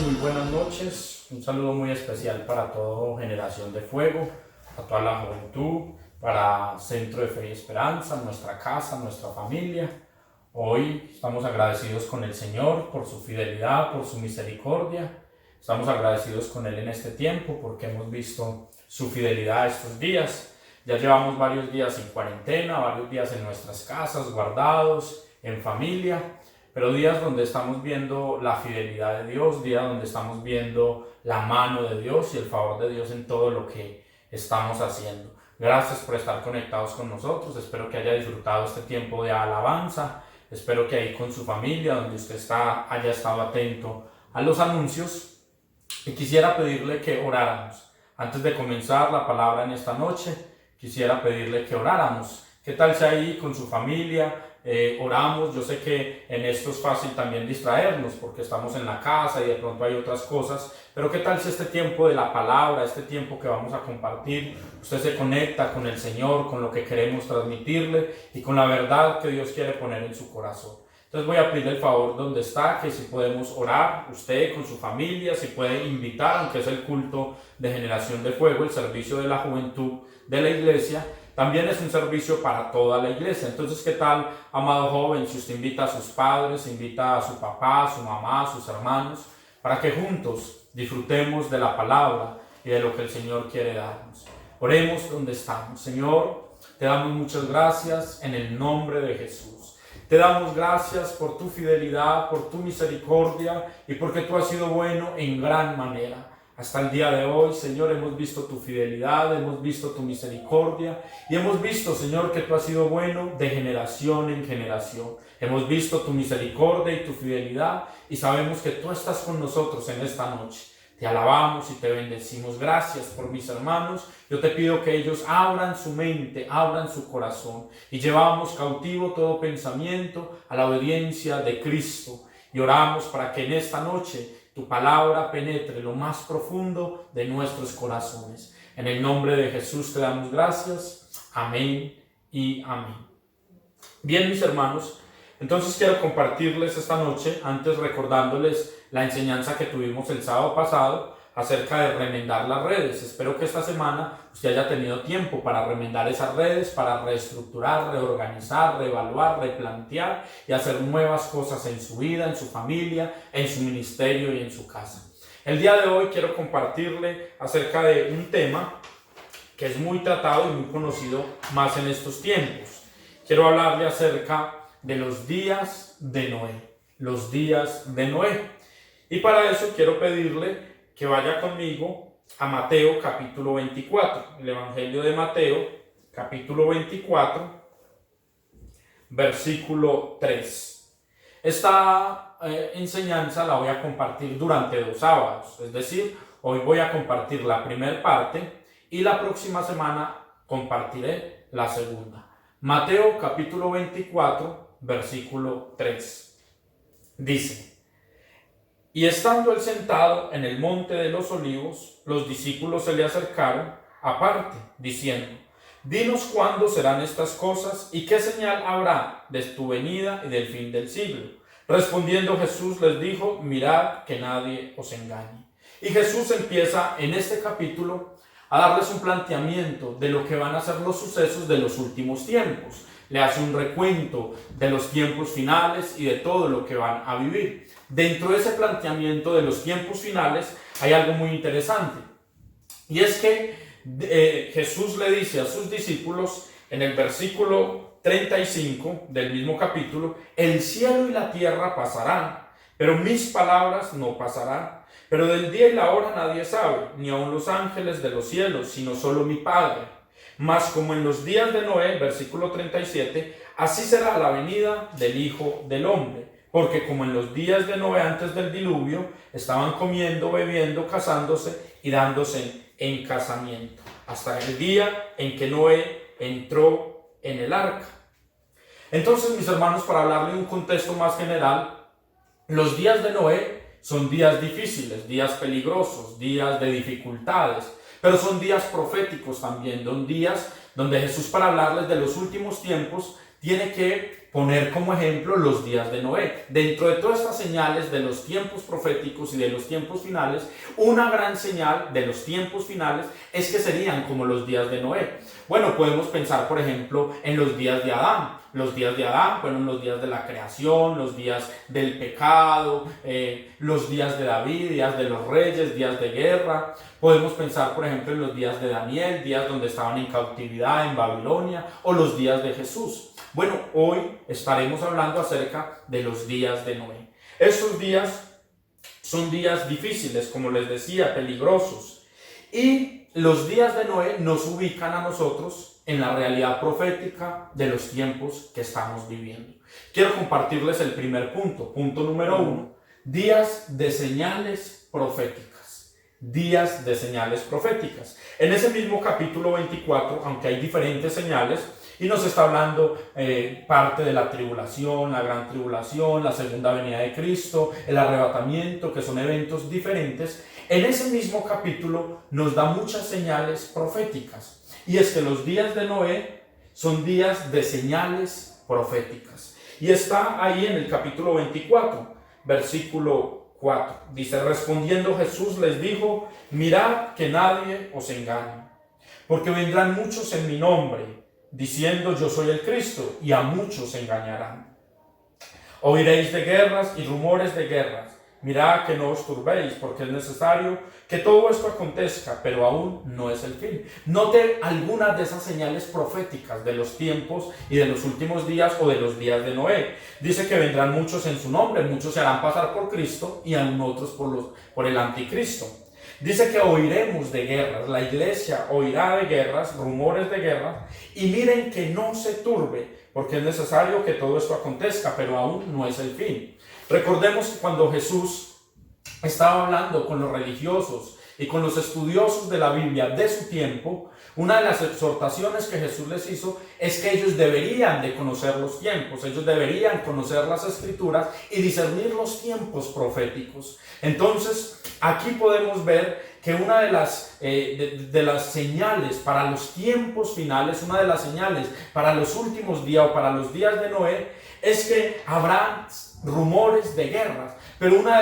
Muy buenas noches. Un saludo muy especial para toda Generación de Fuego, a toda la juventud, para Centro de Fe y Esperanza, nuestra casa, nuestra familia. Hoy estamos agradecidos con el Señor por su fidelidad, por su misericordia. Estamos agradecidos con Él en este tiempo porque hemos visto su fidelidad estos días. Ya llevamos varios días en cuarentena, varios días en nuestras casas, guardados, en familia. Pero días donde estamos viendo la fidelidad de Dios, días donde estamos viendo la mano de Dios y el favor de Dios en todo lo que estamos haciendo. Gracias por estar conectados con nosotros. Espero que haya disfrutado este tiempo de alabanza. Espero que ahí con su familia, donde usted está, haya estado atento a los anuncios. Y quisiera pedirle que oráramos. Antes de comenzar la palabra en esta noche, quisiera pedirle que oráramos. ¿Qué tal si ahí con su familia oramos? Yo sé que en esto es fácil también distraernos porque estamos en la casa y de pronto hay otras cosas, pero ¿qué tal si este tiempo de la palabra, este tiempo que vamos a compartir, usted se conecta con el Señor, con lo que queremos transmitirle y con la verdad que Dios quiere poner en su corazón? Entonces voy a pedirle el favor donde está, que si podemos orar, usted con su familia, si puede invitar, aunque es el culto de Generación de Fuego, el servicio de la juventud de la iglesia, también es un servicio para toda la iglesia. Entonces, ¿qué tal, amado joven, si usted invita a sus padres, invita a su papá, a su mamá, a sus hermanos, para que juntos disfrutemos de la palabra y de lo que el Señor quiere darnos? Oremos donde estamos. Señor, te damos muchas gracias en el nombre de Jesús. Te damos gracias por tu fidelidad, por tu misericordia y porque tú has sido bueno en gran manera. Hasta el día de hoy, Señor, hemos visto tu fidelidad, hemos visto tu misericordia y hemos visto, Señor, que tú has sido bueno de generación en generación. Hemos visto tu misericordia y tu fidelidad y sabemos que tú estás con nosotros en esta noche. Te alabamos y te bendecimos. Gracias por mis hermanos. Yo te pido que ellos abran su mente, abran su corazón y llevamos cautivo todo pensamiento a la obediencia de Cristo. Y oramos para que en esta noche tu palabra penetre lo más profundo de nuestros corazones. En el nombre de Jesús te damos gracias. Amén y amén. Bien, mis hermanos, entonces quiero compartirles esta noche, antes recordándoles la enseñanza que tuvimos el sábado pasado acerca de remendar las redes. Espero que esta semana usted haya tenido tiempo para remendar esas redes, para reestructurar, reorganizar, reevaluar, replantear y hacer nuevas cosas en su vida, en su familia, en su ministerio y en su casa. El día de hoy quiero compartirle acerca de un tema que es muy tratado y muy conocido más en estos tiempos. Quiero hablarle acerca de los días de Noé. Los días de Noé. Y para eso quiero pedirle que vaya conmigo a Mateo capítulo 24, el Evangelio de Mateo capítulo 24, versículo 3. Esta enseñanza la voy a compartir durante 2 sábados, es decir, hoy voy a compartir la primera parte y la próxima semana compartiré la segunda. Mateo capítulo 24, versículo 3. Dice: y estando él sentado en el monte de los olivos, los discípulos se le acercaron aparte, diciendo: dinos cuándo serán estas cosas y qué señal habrá de tu venida y del fin del siglo. Respondiendo Jesús les dijo: mirad que nadie os engañe. Y Jesús empieza en este capítulo a darles un planteamiento de lo que van a ser los sucesos de los últimos tiempos. Le hace un recuento de los tiempos finales y de todo lo que van a vivir. Dentro de ese planteamiento de los tiempos finales hay algo muy interesante. Y es que Jesús le dice a sus discípulos en el versículo 35 del mismo capítulo: el cielo y la tierra pasarán, pero mis palabras no pasarán. Pero del día y la hora nadie sabe, ni aun los ángeles de los cielos, sino solo mi Padre. Mas como en los días de Noé, versículo 37, así será la venida del Hijo del Hombre. Porque como en los días de Noé antes del diluvio, estaban comiendo, bebiendo, casándose y dándose en casamiento, hasta el día en que Noé entró en el arca. Entonces, mis hermanos, para hablarle de un contexto más general, los días de Noé son días difíciles, días peligrosos, días de dificultades, pero son días proféticos también, son días donde Jesús, para hablarles de los últimos tiempos, tiene que poner como ejemplo los días de Noé. Dentro de todas estas señales de los tiempos proféticos y de los tiempos finales, una gran señal de los tiempos finales es que serían como los días de Noé. Bueno, podemos pensar, por ejemplo, en los días de Adán. Los días de Adán fueron los días de la creación, los días del pecado, los días de David, días de los reyes, días de guerra. Podemos pensar, por ejemplo, en los días de Daniel, días donde estaban en cautividad en Babilonia, o los días de Jesús. Bueno, hoy estaremos hablando acerca de los días de Noé. Estos días son días difíciles, como les decía, peligrosos. Y los días de Noé nos ubican a nosotros en la realidad profética de los tiempos que estamos viviendo. Quiero compartirles el primer punto. Punto número 1. Días de señales proféticas. Días de señales proféticas. En ese mismo capítulo 24, aunque hay diferentes señales, y nos está hablando parte de la tribulación, la gran tribulación, la segunda venida de Cristo, el arrebatamiento, que son eventos diferentes. En ese mismo capítulo nos da muchas señales proféticas. Y es que los días de Noé son días de señales proféticas. Y está ahí en el capítulo 24, versículo 4. Dice: respondiendo Jesús les dijo: mirad que nadie os engañe, porque vendrán muchos en mi nombre, diciendo yo soy el Cristo, y a muchos engañarán. Oiréis de guerras y rumores de guerras. Mirad que no os turbéis, porque es necesario que todo esto acontezca, pero aún no es el fin. Note algunas de esas señales proféticas de los tiempos y de los últimos días o de los días de Noé. Dice que vendrán muchos en su nombre, muchos se harán pasar por Cristo y aún otros por el anticristo. Dice que oiremos de guerras, la iglesia oirá de guerras, rumores de guerras, y miren que no se turbe, porque es necesario que todo esto acontezca, pero aún no es el fin. Recordemos que cuando Jesús estaba hablando con los religiosos y con los estudiosos de la Biblia de su tiempo, una de las exhortaciones que Jesús les hizo es que ellos deberían de conocer los tiempos, ellos deberían conocer las escrituras y discernir los tiempos proféticos. Entonces, aquí podemos ver que una de las señales para los tiempos finales, una de las señales para los últimos días o para los días de Noé, es que habrá rumores de guerras. Pero uno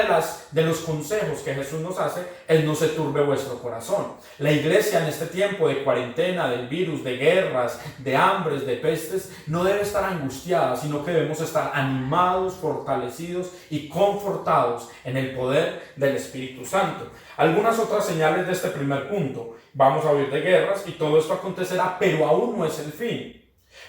de los consejos que Jesús nos hace es: no se turbe vuestro corazón. La iglesia en este tiempo de cuarentena, del virus, de guerras, de hambres, de pestes, no debe estar angustiada, sino que debemos estar animados, fortalecidos y confortados en el poder del Espíritu Santo. Algunas otras señales de este primer punto: vamos a oír de guerras y todo esto acontecerá, pero aún no es el fin.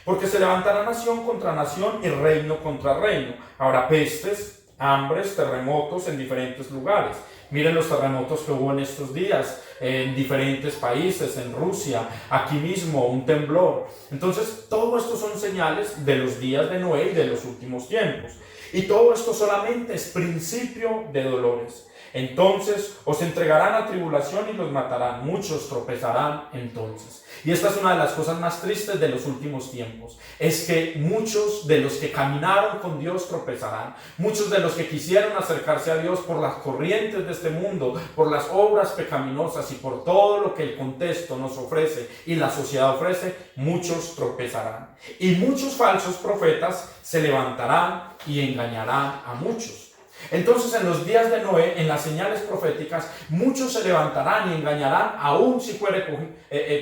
Porque se levantará nación contra nación y reino contra reino. Habrá pestes, hambres, terremotos en diferentes lugares. Miren los terremotos que hubo en estos días en diferentes países, en Rusia, aquí mismo un temblor. Entonces, todo esto son señales de los días de Noé y de los últimos tiempos. Y todo esto solamente es principio de dolores. Entonces os entregarán a tribulación y los matarán, muchos tropezarán entonces. Y esta es una de las cosas más tristes de los últimos tiempos, es que muchos de los que caminaron con Dios tropezarán, muchos de los que quisieron acercarse a Dios por las corrientes de este mundo, por las obras pecaminosas y por todo lo que el contexto nos ofrece y la sociedad ofrece, muchos tropezarán. Y muchos falsos profetas se levantarán y engañarán a muchos. Entonces, en los días de Noé, en las señales proféticas, muchos se levantarán y engañarán, aun si fuere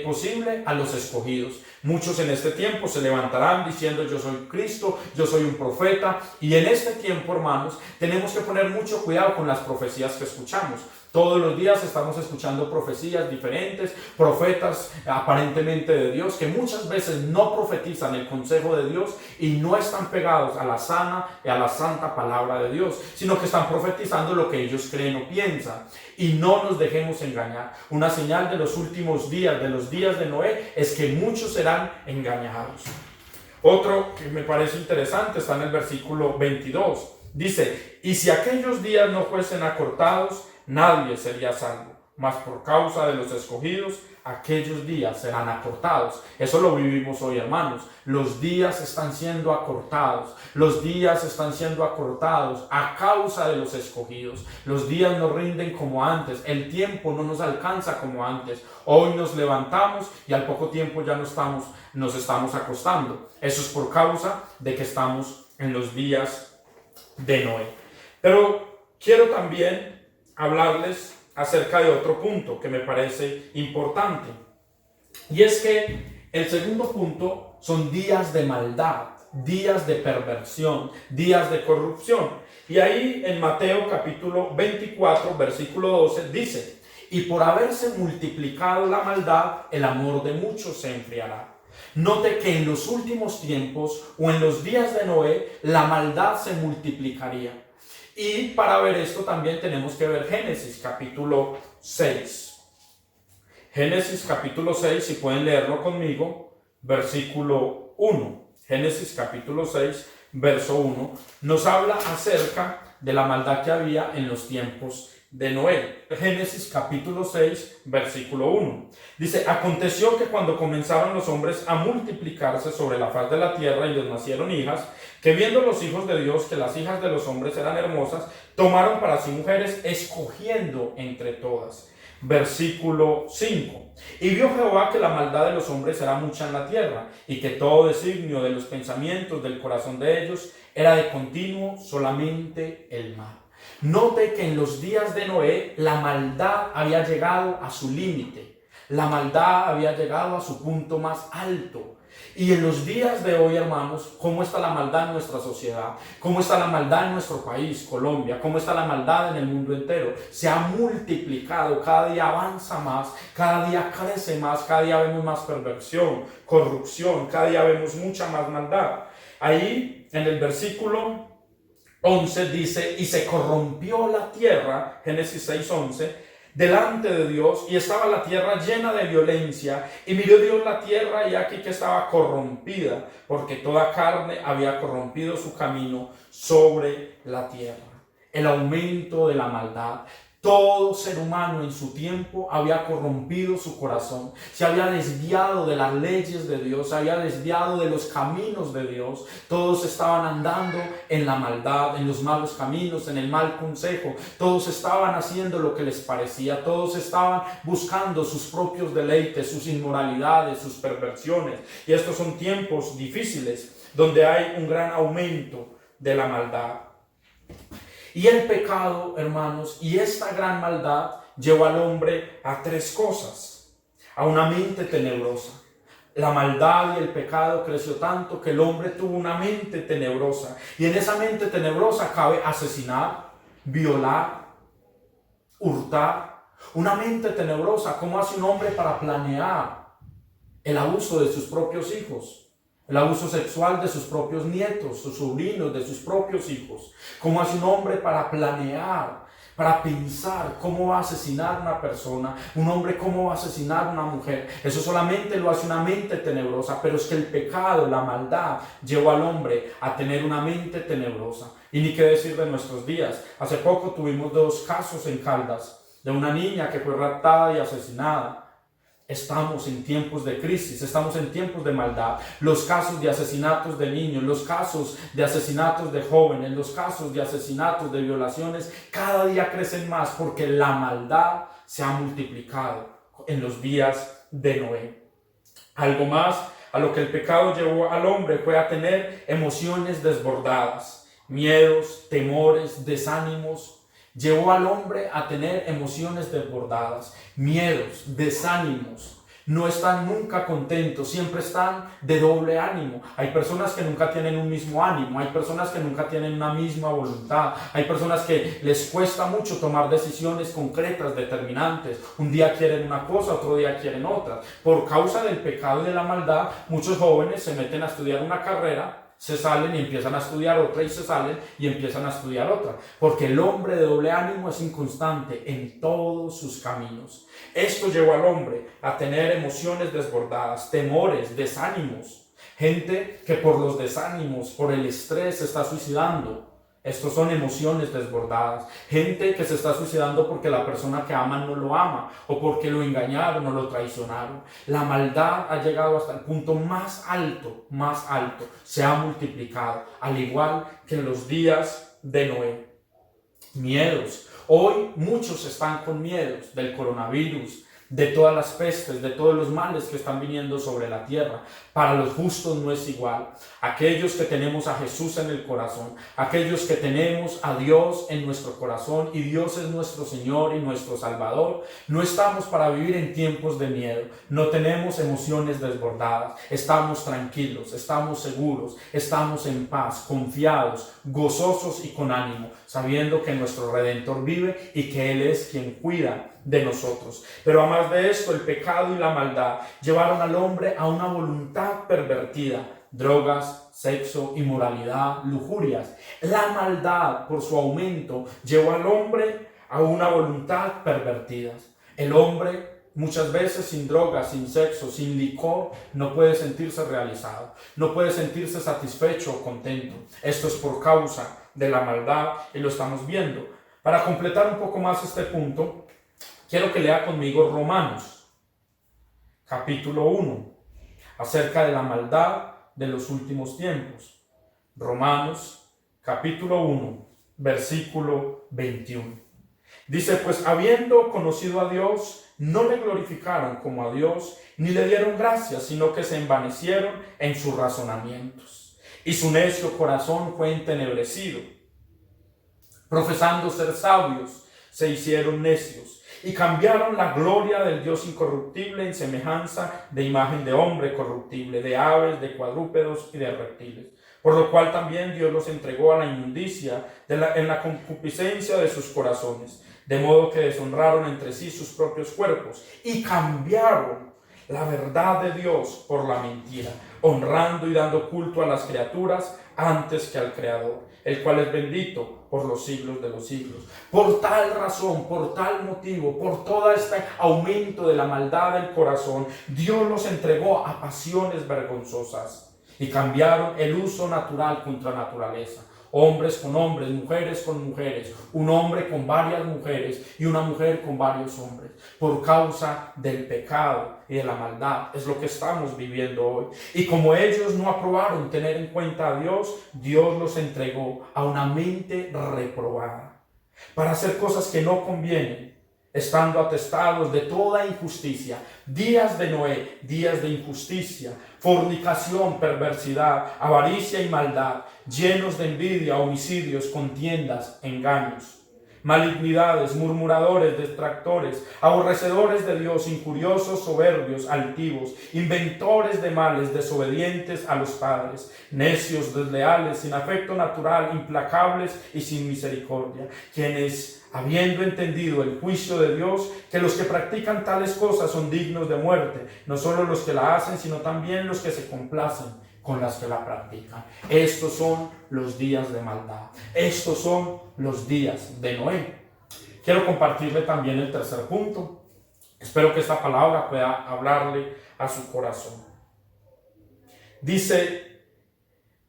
posible, a los escogidos. Muchos en este tiempo se levantarán diciendo: yo soy Cristo, yo soy un profeta. Y en este tiempo, hermanos, tenemos que poner mucho cuidado con las profecías que escuchamos. Todos los días estamos escuchando profecías diferentes, profetas aparentemente de Dios, que muchas veces no profetizan el consejo de Dios y no están pegados a la sana y a la santa palabra de Dios, sino que están profetizando lo que ellos creen o piensan. Y no nos dejemos engañar. Una señal de los últimos días, de los días de Noé, es que muchos serán engañados. Otro que me parece interesante está en el versículo 22. Dice: y si aquellos días no fuesen acortados, nadie sería salvo. mas por causa de los escogidos, aquellos días serán acortados. Eso lo vivimos hoy, hermanos. Los días están siendo acortados. Los días están siendo acortados a causa de los escogidos. Los días no rinden como antes. El tiempo no nos alcanza como antes. Hoy nos levantamos y al poco tiempo ya nos estamos acostando. Eso es por causa de que estamos en los días de Noé. Pero quiero también hablarles acerca de otro punto que me parece importante. Y es que el segundo punto son días de maldad, días de perversión, días de corrupción. Y ahí en Mateo capítulo 24, versículo 12 dice: y por haberse multiplicado la maldad, el amor de muchos se enfriará. Note que en los últimos tiempos o en los días de Noé, la maldad se multiplicaría. Y para ver esto también tenemos que ver Génesis capítulo 6. Génesis capítulo 6, si pueden leerlo conmigo, versículo 1. Génesis capítulo 6, verso 1, nos habla acerca de la maldad que había en los tiempos de Noé. Génesis capítulo 6, versículo 1. Dice: aconteció que cuando comenzaron los hombres a multiplicarse sobre la faz de la tierra y les nacieron hijas, que viendo los hijos de Dios que las hijas de los hombres eran hermosas, tomaron para sí mujeres, escogiendo entre todas. Versículo 5. Y vio Jehová que la maldad de los hombres era mucha en la tierra, y que todo designio de los pensamientos del corazón de ellos era de continuo solamente el mal. Note que en los días de Noé la maldad había llegado a su límite, la maldad había llegado a su punto más alto. Y en los días de hoy, hermanos, ¿cómo está la maldad en nuestra sociedad? ¿Cómo está la maldad en nuestro país, Colombia? ¿Cómo está la maldad en el mundo entero? Se ha multiplicado, cada día avanza más, cada día crece más, cada día vemos más perversión, corrupción, cada día vemos mucha más maldad. Ahí en el versículo 11 dice: y se corrompió la tierra, Génesis 6:11, delante de Dios, y estaba la tierra llena de violencia, y miró Dios la tierra, y aquí que estaba corrompida, porque toda carne había corrompido su camino sobre la tierra. El aumento de la maldad. Todo ser humano en su tiempo había corrompido su corazón, se había desviado de las leyes de Dios, se había desviado de los caminos de Dios. Todos estaban andando en la maldad, en los malos caminos, en el mal consejo. Todos estaban haciendo lo que les parecía, todos estaban buscando sus propios deleites, sus inmoralidades, sus perversiones. Y estos son tiempos difíciles donde hay un gran aumento de la maldad. Y el pecado, hermanos, y esta gran maldad llevó al hombre a tres cosas: a una mente tenebrosa. La maldad y el pecado creció tanto que el hombre tuvo una mente tenebrosa. Y en esa mente tenebrosa cabe asesinar, violar, hurtar. Una mente tenebrosa. ¿Cómo hace un hombre para planear el abuso de sus propios hijos? El abuso sexual de sus propios nietos, sus sobrinos, de sus propios hijos. ¿Cómo hace un hombre para planear, para pensar cómo va a asesinar a una persona? Un hombre, ¿cómo va a asesinar a una mujer? Eso solamente lo hace una mente tenebrosa. Pero es que el pecado, la maldad, llevó al hombre a tener una mente tenebrosa. Y ni qué decir de nuestros días. Hace poco tuvimos 2 casos en Caldas de una niña que fue raptada y asesinada. Estamos en tiempos de crisis, estamos en tiempos de maldad. Los casos de asesinatos de niños, los casos de asesinatos de jóvenes, los casos de asesinatos, de violaciones, cada día crecen más porque la maldad se ha multiplicado en los días de Noé. Algo más a lo que el pecado llevó al hombre fue a tener emociones desbordadas, miedos, temores, desánimos. Llevó al hombre a tener emociones desbordadas, miedos, desánimos. No están nunca contentos, siempre están de doble ánimo. Hay personas que nunca tienen un mismo ánimo, hay personas que nunca tienen una misma voluntad, hay personas que les cuesta mucho tomar decisiones concretas, determinantes. Un día quieren una cosa, otro día quieren otra. Por causa del pecado y de la maldad, muchos jóvenes se meten a estudiar una carrera, se salen y empiezan a estudiar otra, y se salen y empiezan a estudiar otra, porque el hombre de doble ánimo es inconstante en todos sus caminos. Esto llevó al hombre a tener emociones desbordadas, temores, desánimos. Gente que por los desánimos, por el estrés, se está suicidando. Estos son emociones desbordadas. Gente que se está suicidando porque la persona que aman no lo ama o porque lo engañaron o lo traicionaron. La maldad ha llegado hasta el punto más alto, se ha multiplicado, al igual que en los días de Noé. Miedos. Hoy muchos están con miedos del coronavirus, de todas las pestes, de todos los males que están viniendo sobre la tierra. Para los justos no es igual. Aquellos que tenemos a Jesús en el corazón, aquellos que tenemos a Dios en nuestro corazón y Dios es nuestro Señor y nuestro Salvador, no estamos para vivir en tiempos de miedo, no tenemos emociones desbordadas, estamos tranquilos, estamos seguros, estamos en paz, confiados, gozosos y con ánimo, sabiendo que nuestro Redentor vive y que Él es quien cuida de nosotros. Pero además de esto, el pecado y la maldad llevaron al hombre a una voluntad pervertida: drogas, sexo, inmoralidad, lujurias. La maldad, por su aumento, llevó al hombre a una voluntad pervertida. El hombre, muchas veces sin drogas, sin sexo, sin licor, no puede sentirse realizado, no puede sentirse satisfecho o contento. Esto es por causa de la maldad y lo estamos viendo. Para completar un poco más este punto, quiero que lea conmigo Romanos, capítulo 1, acerca de la maldad de los últimos tiempos. Romanos, capítulo 1, versículo 21. Dice: pues habiendo conocido a Dios, no le glorificaron como a Dios, ni le dieron gracias, sino que se envanecieron en sus razonamientos, y su necio corazón fue entenebrecido. Profesando ser sabios, se hicieron necios, y cambiaron la gloria del Dios incorruptible en semejanza de imagen de hombre corruptible, de aves, de cuadrúpedos y de reptiles. Por lo cual también Dios los entregó a la inmundicia en la concupiscencia de sus corazones, de modo que deshonraron entre sí sus propios cuerpos y cambiaron la verdad de Dios por la mentira, honrando y dando culto a las criaturas antes que al Creador, el cual es bendito por los siglos de los siglos. Por tal razón, por tal motivo, por todo este aumento de la maldad del corazón, Dios los entregó a pasiones vergonzosas y cambiaron el uso natural contra naturaleza. Hombres con hombres, mujeres con mujeres, un hombre con varias mujeres y una mujer con varios hombres, por causa del pecado y de la maldad. Es lo que estamos viviendo hoy. Y como ellos no aprobaron tener en cuenta a Dios, Dios los entregó a una mente reprobada para hacer cosas que no convienen, estando atestados de toda injusticia. Días de Noé, días de injusticia, fornicación, perversidad, avaricia y maldad, llenos de envidia, homicidios, contiendas, engaños, malignidades, murmuradores, detractores, aborrecedores de Dios, injuriosos, soberbios, altivos, inventores de males, desobedientes a los padres, necios, desleales, sin afecto natural, implacables y sin misericordia, quienes, habiendo entendido el juicio de Dios, que los que practican tales cosas son dignos de muerte, no solo los que la hacen, sino también los que se complacen con las que la practican. Estos son los días de maldad. Estos son los días de Noé. Quiero compartirle también el tercer punto. Espero que esta palabra pueda hablarle a su corazón. Dice: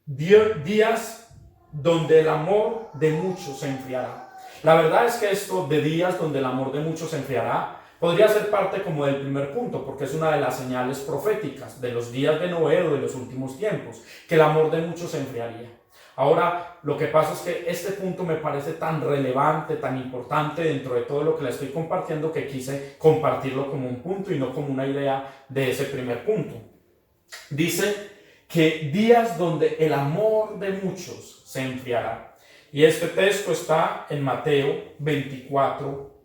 días donde el amor de muchos se enfriará. La verdad es que esto de días donde el amor de muchos se enfriará podría ser parte como del primer punto, porque es una de las señales proféticas de los días de Noé o de los últimos tiempos, que el amor de muchos se enfriaría. Ahora, lo que pasa es que este punto me parece tan relevante, tan importante dentro de todo lo que le estoy compartiendo, que quise compartirlo como un punto y no como una idea de ese primer punto. Dice que días donde el amor de muchos se enfriará. Y este texto está en Mateo 24,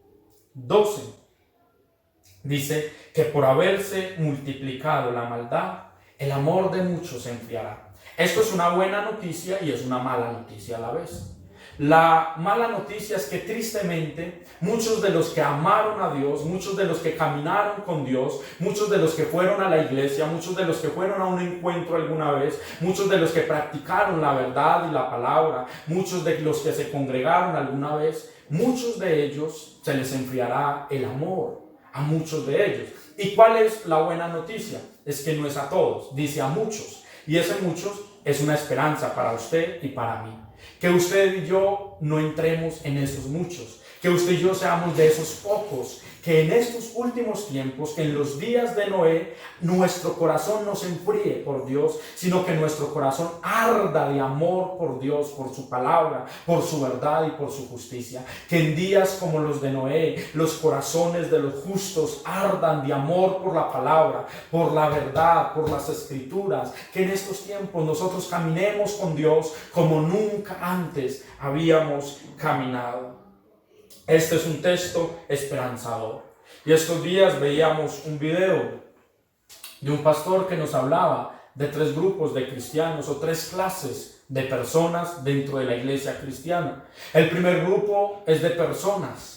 12. Dice que por haberse multiplicado la maldad, el amor de muchos se enfriará. Esto es una buena noticia y es una mala noticia a la vez. La mala noticia es que tristemente muchos de los que amaron a Dios, muchos de los que caminaron con Dios, muchos de los que fueron a la iglesia, muchos de los que fueron a un encuentro alguna vez, muchos de los que practicaron la verdad y la palabra, muchos de los que se congregaron alguna vez, muchos de ellos se les enfriará el amor a muchos de ellos. ¿Y cuál es la buena noticia? Es que no es a todos, dice a muchos. Y ese muchos es una esperanza para usted y para mí. Que usted y yo no entremos en esos muchos, que usted y yo seamos de esos pocos, que en estos últimos tiempos, que en los días de Noé, nuestro corazón no se enfríe por Dios, sino que nuestro corazón arda de amor por Dios, por su palabra, por su verdad y por su justicia. Que en días como los de Noé, los corazones de los justos ardan de amor por la palabra, por la verdad, por las escrituras. Que en estos tiempos nosotros caminemos con Dios como nunca antes habíamos caminado. Este es un texto esperanzador. Y estos días veíamos un video de un pastor que nos hablaba de 3 grupos de cristianos o 3 clases de personas dentro de la iglesia cristiana. El primer grupo es de personas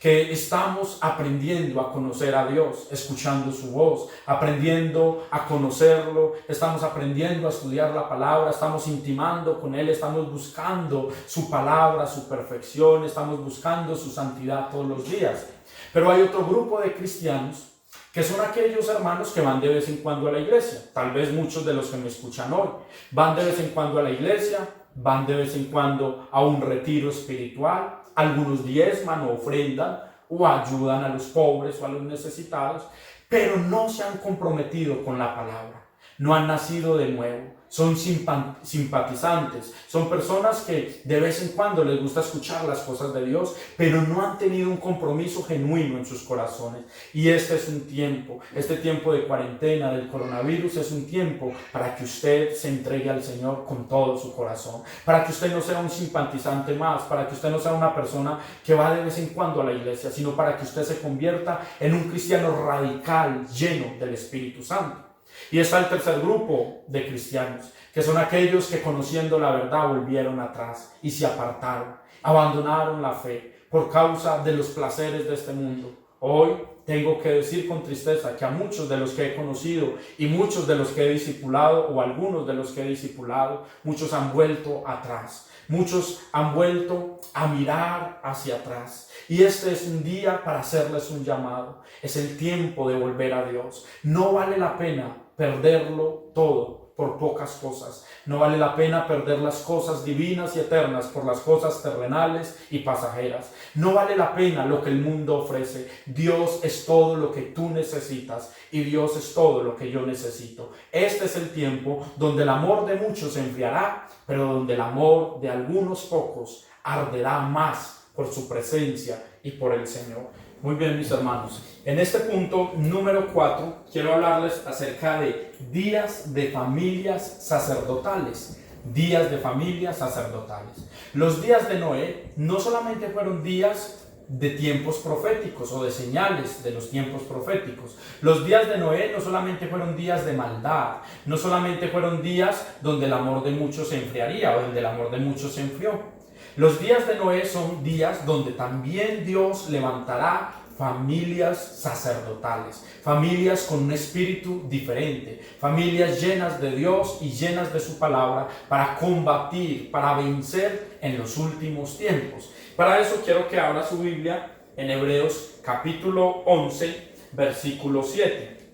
que estamos aprendiendo a conocer a Dios, escuchando su voz, aprendiendo a conocerlo, estamos aprendiendo a estudiar la palabra, estamos intimando con Él, estamos buscando su palabra, su perfección, estamos buscando su santidad todos los días. Pero hay otro grupo de cristianos que son aquellos hermanos que van de vez en cuando a la iglesia. Tal vez muchos de los que me escuchan hoy van de vez en cuando a la iglesia, van de vez en cuando a un retiro espiritual, algunos diezman o ofrendan o ayudan a los pobres o a los necesitados, pero no se han comprometido con la palabra, no han nacido de nuevo, son simpatizantes, son personas que de vez en cuando les gusta escuchar las cosas de Dios, pero no han tenido un compromiso genuino en sus corazones. Y este tiempo de cuarentena del coronavirus es un tiempo para que usted se entregue al Señor con todo su corazón, para que usted no sea un simpatizante más, para que usted no sea una persona que va de vez en cuando a la iglesia, sino para que usted se convierta en un cristiano radical, lleno del Espíritu Santo. Y está el tercer grupo de cristianos, que son aquellos que conociendo la verdad volvieron atrás y se apartaron, abandonaron la fe por causa de los placeres de este mundo. Hoy tengo que decir con tristeza que a muchos de los que he conocido y muchos de los que he discipulado o algunos de los que he discipulado, muchos han vuelto atrás, muchos han vuelto a mirar hacia atrás. Y este es un día para hacerles un llamado, es el tiempo de volver a Dios. No vale la pena perderlo todo por pocas cosas. No vale la pena perder las cosas divinas y eternas por las cosas terrenales y pasajeras. No vale la pena lo que el mundo ofrece. Dios es todo lo que tú necesitas y Dios es todo lo que yo necesito. Este es el tiempo donde el amor de muchos se enfriará, pero donde el amor de algunos pocos arderá más por su presencia y por el Señor. Muy bien, mis hermanos. En este punto número 4 quiero hablarles acerca de días de familias sacerdotales. Días de familias sacerdotales. Los días de Noé no solamente fueron días de tiempos proféticos o de señales de los tiempos proféticos. Los días de Noé no solamente fueron días de maldad, no solamente fueron días donde el amor de muchos se enfriaría o donde el amor de muchos se enfrió. Los días de Noé son días donde también Dios levantará familias sacerdotales, familias con un espíritu diferente, familias llenas de Dios y llenas de su palabra para combatir, para vencer en los últimos tiempos. Para eso quiero que abra su Biblia en Hebreos capítulo 11, versículo 7.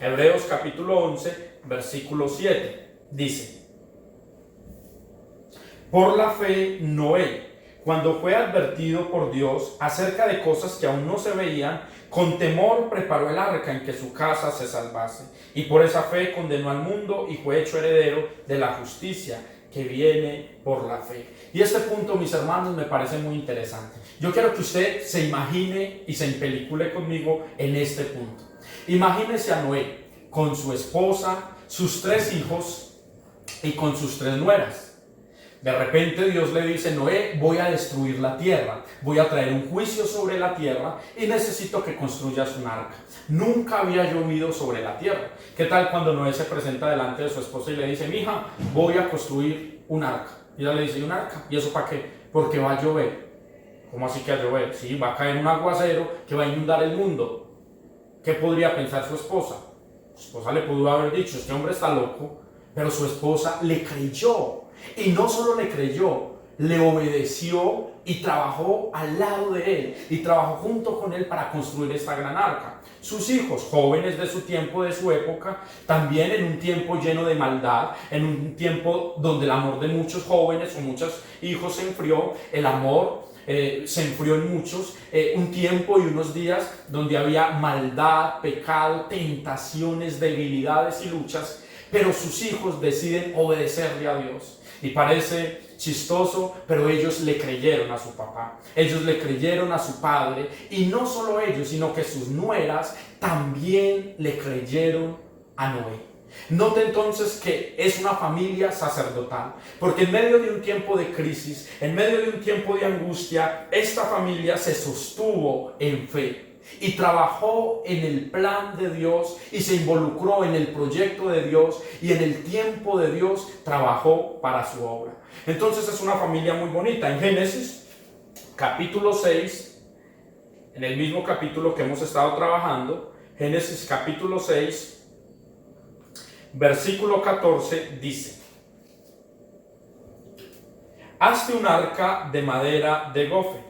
Hebreos capítulo 11, versículo 7 dice: por la fe, Noé, cuando fue advertido por Dios acerca de cosas que aún no se veían, con temor preparó el arca en que su casa se salvase. Y por esa fe condenó al mundo y fue hecho heredero de la justicia que viene por la fe. Y este punto, mis hermanos, me parece muy interesante. Yo quiero que usted se imagine y se empelicule conmigo en este punto. Imagínese a Noé con su esposa, sus 3 hijos y con sus 3 nueras. De repente Dios le dice: Noé, voy a destruir la tierra, voy a traer un juicio sobre la tierra y necesito que construyas un arca. Nunca había llovido sobre la tierra. ¿Qué tal cuando Noé se presenta delante de su esposa y le dice: mija, voy a construir un arca? Y ella le dice: ¿y un arca? ¿Y eso para qué? Porque va a llover. ¿Cómo así que a llover? Sí, va a caer un aguacero que va a inundar el mundo. ¿Qué podría pensar su esposa? Su esposa le pudo haber dicho: este hombre está loco, pero su esposa le creyó. Y no solo le creyó, le obedeció y trabajó al lado de él y trabajó junto con él para construir esta gran arca. Sus hijos, jóvenes de su tiempo, de su época, también en un tiempo lleno de maldad, en un tiempo donde el amor de muchos jóvenes o muchos hijos se enfrió, el amor se enfrió en muchos, un tiempo y unos días donde había maldad, pecado, tentaciones, debilidades y luchas, pero sus hijos deciden obedecerle a Dios. Y parece chistoso, pero ellos le creyeron a su papá, ellos le creyeron a su padre, y no solo ellos, sino que sus nueras también le creyeron a Noé. Note entonces que es una familia sacerdotal, porque en medio de un tiempo de crisis, en medio de un tiempo de angustia, esta familia se sostuvo en fe y trabajó en el plan de Dios y se involucró en el proyecto de Dios, y en el tiempo de Dios trabajó para su obra. Entonces es una familia muy bonita. En Génesis capítulo 6, en el mismo capítulo que hemos estado trabajando, Génesis capítulo 6, versículo 14 dice: hazte un arca de madera de gofer,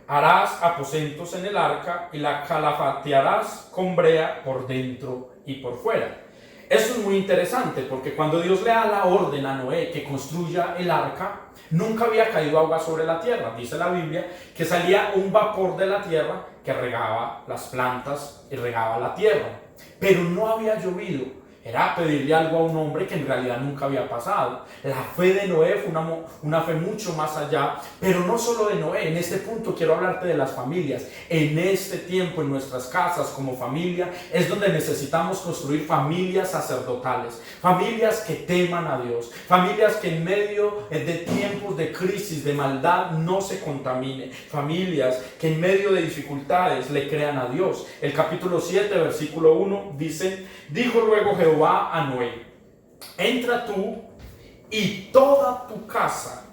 harás aposentos en el arca y la calafatearás con brea por dentro y por fuera. Eso es muy interesante, porque cuando Dios le da la orden a Noé que construya el arca, nunca había caído agua sobre la tierra. Dice la Biblia que salía un vapor de la tierra que regaba las plantas y regaba la tierra, pero no había llovido. Era pedirle algo a un hombre que en realidad nunca había pasado. La fe de Noé fue una fe mucho más allá, pero no solo de Noé. En este punto quiero hablarte de las familias. En este tiempo, en nuestras casas como familia, es donde necesitamos construir familias sacerdotales, familias que teman a Dios, familias que en medio de tiempos de crisis, de maldad, no se contaminen, familias que en medio de dificultades le crean a Dios. El capítulo 7, versículo 1 dice: dijo luego Jehová a Noé: entra tú y toda tu casa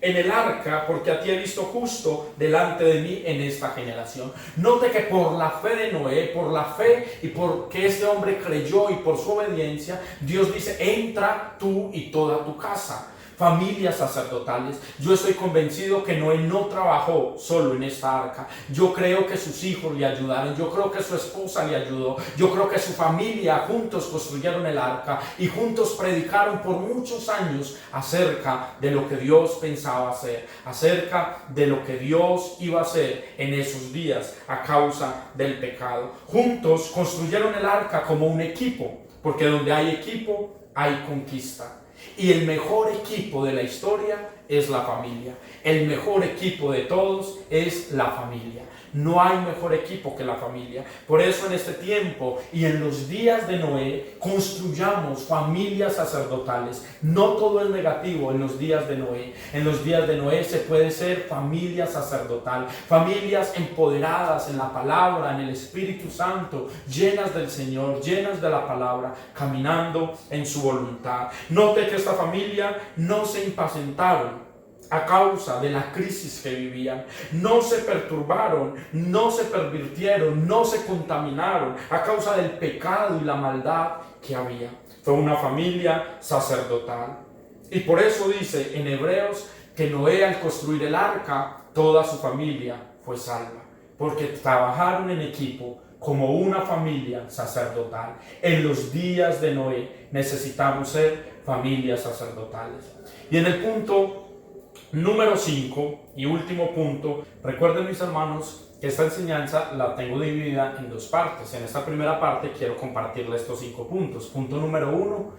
en el arca, porque a ti he visto justo delante de mí en esta generación. Note que por la fe de Noé, por la fe y porque este hombre creyó y por su obediencia, Dios dice: entra tú y toda tu casa. Familias sacerdotales. Yo estoy convencido que Noé no trabajó solo en esta arca. Yo creo que sus hijos le ayudaron, yo creo que su esposa le ayudó, yo creo que su familia juntos construyeron el arca y juntos predicaron por muchos años acerca de lo que Dios pensaba hacer, acerca de lo que Dios iba a hacer en esos días a causa del pecado. Juntos construyeron el arca como un equipo, porque donde hay equipo hay conquista. Y el mejor equipo de la historia es la familia. El mejor equipo de todos es la familia. No hay mejor equipo que la familia. Por eso en este tiempo y en los días de Noé construyamos familias sacerdotales. No todo es negativo en los días de Noé. En los días de Noé se puede ser familia sacerdotal, familias empoderadas en la palabra, en el Espíritu Santo, llenas del Señor, llenas de la palabra, caminando en su voluntad. Note que esta familia no se impacientaron a causa de la crisis que vivían, no se perturbaron, no se pervirtieron, no se contaminaron a causa del pecado y la maldad que había. Fue una familia sacerdotal. Y por eso dice en Hebreos que Noé, al construir el arca, toda su familia fue salva, porque trabajaron en equipo como una familia sacerdotal. En los días de Noé necesitamos ser familias sacerdotales. Y en el punto número 5 y último punto, recuerden, mis hermanos, que esta enseñanza la tengo dividida en dos partes. En esta primera parte quiero compartirles estos 5 puntos. Punto número 1,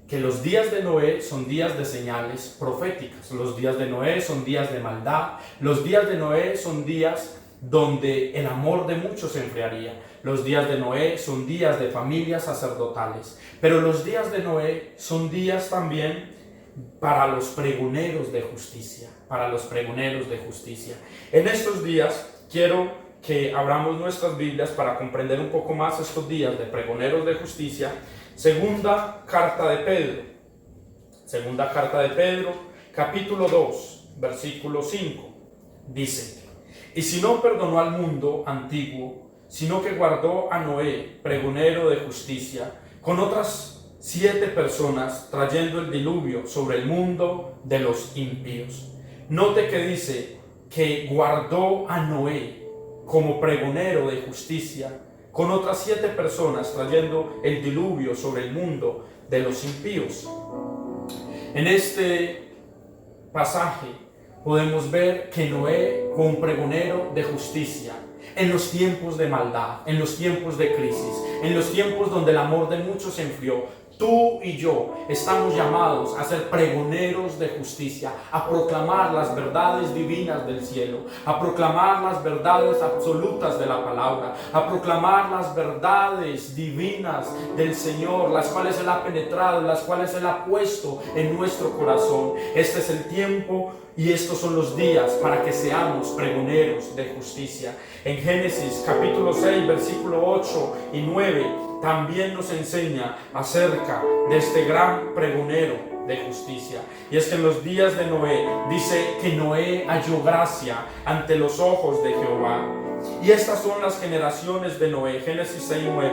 que los días de Noé son días de señales proféticas. Los días de Noé son días de maldad. Los días de Noé son días donde el amor de muchos se enfriaría. Los días de Noé son días de familias sacerdotales. Pero los días de Noé son días también para los pregoneros de justicia, para los pregoneros de justicia. En estos días quiero que abramos nuestras Biblias para comprender un poco más estos días de pregoneros de justicia. Segunda carta de Pedro, capítulo 2, versículo 5, dice: y si no perdonó al mundo antiguo, sino que guardó a Noé, pregonero de justicia, con otras 7 personas, trayendo el diluvio sobre el mundo de los impíos. Note que dice que guardó a Noé como pregonero de justicia con otras 7 personas, trayendo el diluvio sobre el mundo de los impíos. En este pasaje podemos ver que Noé fue un pregonero de justicia en los tiempos de maldad, en los tiempos de crisis, en los tiempos donde el amor de muchos se enfrió. Tú y yo estamos llamados a ser pregoneros de justicia, a proclamar las verdades divinas del cielo, a proclamar las verdades absolutas de la palabra, a proclamar las verdades divinas del Señor, las cuales Él ha penetrado, las cuales Él ha puesto en nuestro corazón. Este es el tiempo y estos son los días para que seamos pregoneros de justicia. En Génesis capítulo 6, versículo 8 y 9, también nos enseña acerca de este gran pregonero de justicia. Y es que en los días de Noé, dice que Noé halló gracia ante los ojos de Jehová. Y estas son las generaciones de Noé. Génesis 6, 9.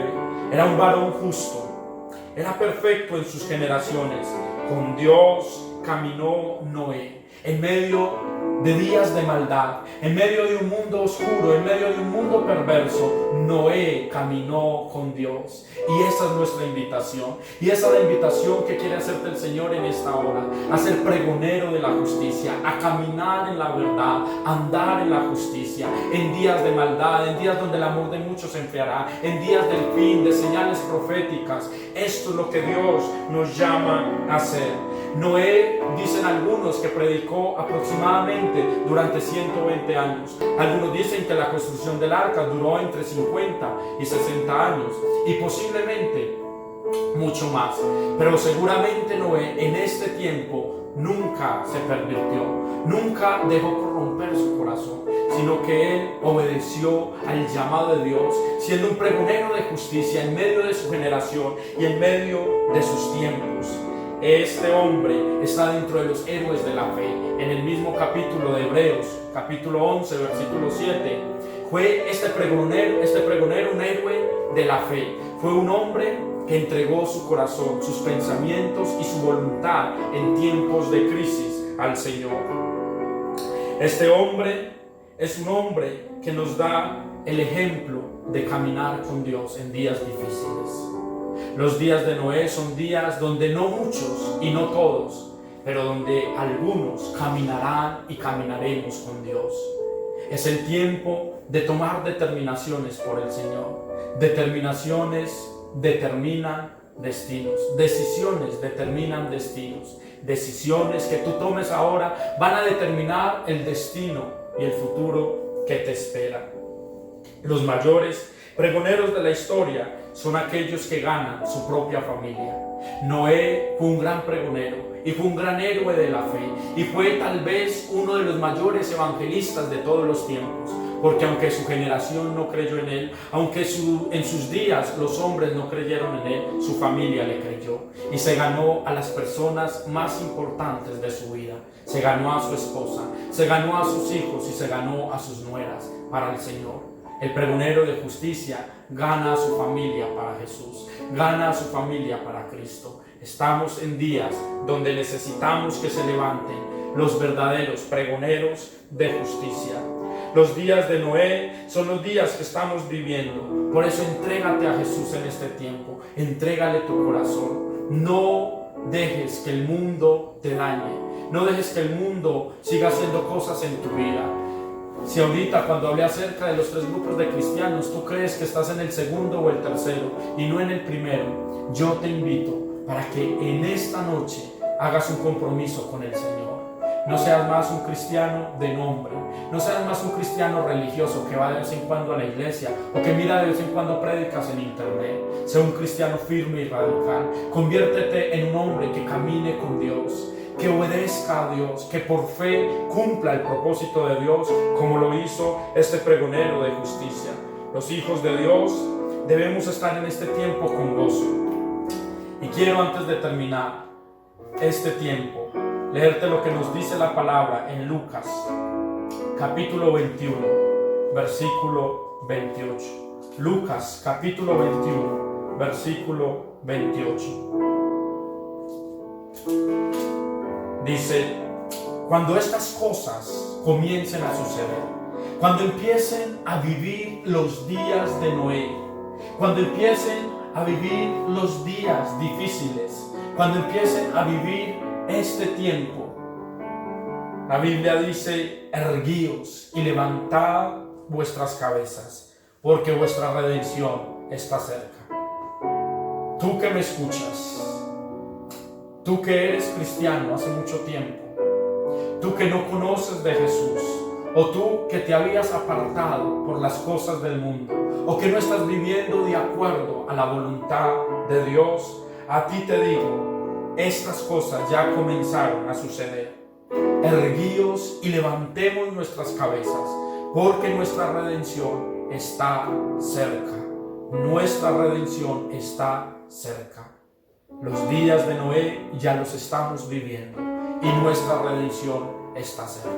Era un varón justo, era perfecto en sus generaciones. Con Dios caminó Noé en medio de días de maldad, en medio de un mundo oscuro, en medio de un mundo perverso. Noé caminó con Dios. Y esa es nuestra invitación. Y esa es la invitación que quiere hacerte el Señor en esta hora, a ser pregonero de la justicia, a caminar en la verdad, a andar en la justicia, en días de maldad, en días donde el amor de muchos se enfriará, en días del fin, de señales proféticas. Esto es lo que Dios nos llama a hacer. Noé, dicen algunos, que predicó aproximadamente durante 120 años. Algunos dicen que la construcción del arca duró entre 50 y 60 años, y posiblemente mucho más. Pero seguramente Noé en este tiempo nunca se pervirtió, nunca dejó corromper su corazón, sino que él obedeció al llamado de Dios, siendo un pregonero de justicia en medio de su generación y en medio de sus tiempos. Este hombre está dentro de los héroes de la fe. En el mismo capítulo de Hebreos, capítulo 11, versículo 7, fue este pregonero un héroe de la fe. Fue un hombre que entregó su corazón, sus pensamientos y su voluntad en tiempos de crisis al Señor. Este hombre es un hombre que nos da el ejemplo de caminar con Dios en días difíciles. Los días de Noé son días donde no muchos y no todos, pero donde algunos caminarán y caminaremos con Dios. Es el tiempo de tomar determinaciones por el Señor. Determinaciones determinan destinos. Decisiones determinan destinos. Decisiones que tú tomes ahora van a determinar el destino y el futuro que te espera. Los mayores pregoneros de la historia son aquellos que ganan su propia familia. Noé fue un gran pregonero y fue un gran héroe de la fe, y fue tal vez uno de los mayores evangelistas de todos los tiempos, porque aunque su generación no creyó en él, aunque en sus días los hombres no creyeron en él, su familia le creyó y se ganó a las personas más importantes de su vida. Se ganó a su esposa, se ganó a sus hijos y se ganó a sus nueras para el Señor. El pregonero de justicia gana a su familia para Jesús, gana a su familia para Cristo. Estamos en días donde necesitamos que se levanten los verdaderos pregoneros de justicia. Los días de Noé son los días que estamos viviendo. Por eso entrégate a Jesús en este tiempo. Entrégale tu corazón. No dejes que el mundo te dañe. No dejes que el mundo siga haciendo cosas en tu vida. Si ahorita cuando hablé acerca de los 3 grupos de cristianos, tú crees que estás en el segundo o el tercero y no en el primero, yo te invito para que en esta noche hagas un compromiso con el Señor. No seas más un cristiano de nombre, no seas más un cristiano religioso que va de vez en cuando a la iglesia o que mira de vez en cuando prédicas en internet. Sé un cristiano firme y radical. Conviértete en un hombre que camine con Dios, que obedezca a Dios, que por fe cumpla el propósito de Dios, como lo hizo este pregonero de justicia. Los hijos de Dios debemos estar en este tiempo con gozo. Y quiero, antes de terminar este tiempo, leerte lo que nos dice la palabra en Lucas, capítulo 21, versículo 28. Lucas, capítulo 21, versículo 28. Dice: cuando estas cosas comiencen a suceder, cuando empiecen a vivir los días de Noé, cuando empiecen a vivir los días difíciles, cuando empiecen a vivir este tiempo, la Biblia dice: erguíos y levantad vuestras cabezas, porque vuestra redención está cerca. Tú que me escuchas, tú que eres cristiano hace mucho tiempo, tú que no conoces de Jesús, o tú que te habías apartado por las cosas del mundo, o que no estás viviendo de acuerdo a la voluntad de Dios, a ti te digo, estas cosas ya comenzaron a suceder. Erguíos y levantemos nuestras cabezas, porque nuestra redención está cerca. Nuestra redención está cerca. Los días de Noé ya los estamos viviendo y nuestra redención está cerca.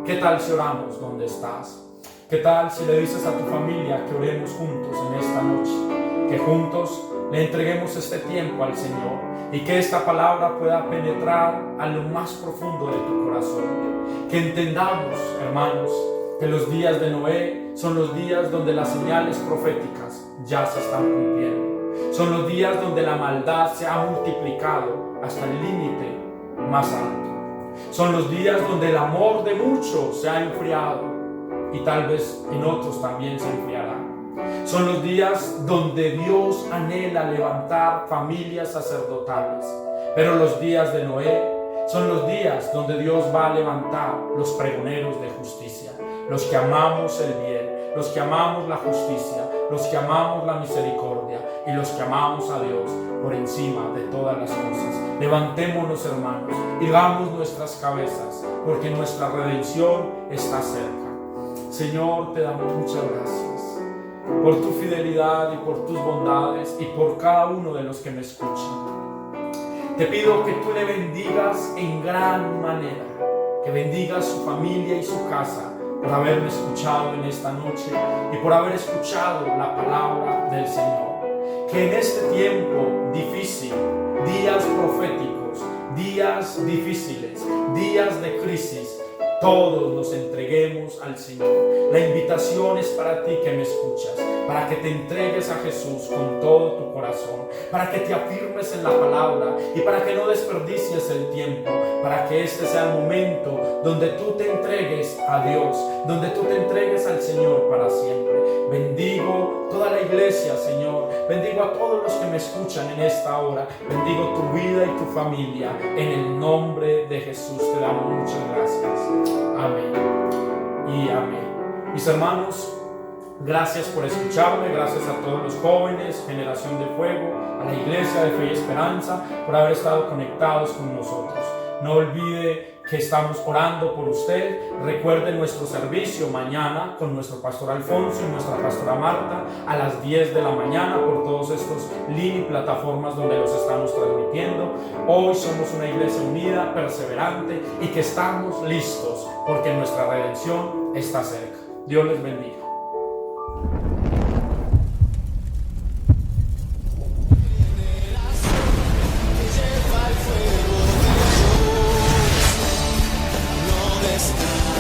¿Qué tal si oramos donde estás? ¿Qué tal si le dices a tu familia que oremos juntos en esta noche? Que juntos le entreguemos este tiempo al Señor y que esta palabra pueda penetrar a lo más profundo de tu corazón. Que entendamos, hermanos, que los días de Noé son los días donde las señales proféticas ya se están cumpliendo. Son los días donde la maldad se ha multiplicado hasta el límite más alto. Son los días donde el amor de muchos se ha enfriado y tal vez en otros también se enfriará. Son los días donde Dios anhela levantar familias sacerdotales. Pero los días de Noé son los días donde Dios va a levantar los pregoneros de justicia, los que amamos el bien, los que amamos la justicia, los que amamos la misericordia y los que amamos a Dios por encima de todas las cosas. Levantémonos, hermanos, y damos nuestras cabezas, porque nuestra redención está cerca. Señor, te damos muchas gracias por tu fidelidad y por tus bondades y por cada uno de los que me escuchan. Te pido que tú le bendigas en gran manera, que bendigas su familia y su casa por haberme escuchado en esta noche y por haber escuchado la palabra del Señor. Que en este tiempo difícil, días proféticos, días difíciles, días de crisis, todos nos entreguemos al Señor. La invitación es para ti que me escuchas, para que te entregues a Jesús con todo tu corazón, para que te afirmes en la palabra y para que no desperdicies el tiempo, para que este sea el momento donde tú te entregues a Dios, donde tú te entregues al Señor para siempre. Bendigo toda la iglesia, Señor. Bendigo a todos los que me escuchan en esta hora. Bendigo tu vida y tu familia. En el nombre de Jesús te damos muchas gracias. Amén y amén. Mis hermanos, gracias por escucharme, gracias a todos los jóvenes, Generación de Fuego, a la Iglesia de Fe y Esperanza, por haber estado conectados con nosotros. No olvide que estamos orando por usted. Recuerde nuestro servicio mañana con nuestro pastor Alfonso y nuestra pastora Marta a las 10 de la mañana por todos estos link y plataformas donde los estamos transmitiendo. Hoy somos una iglesia unida, perseverante y que estamos listos porque nuestra redención está cerca. Dios les bendiga. Está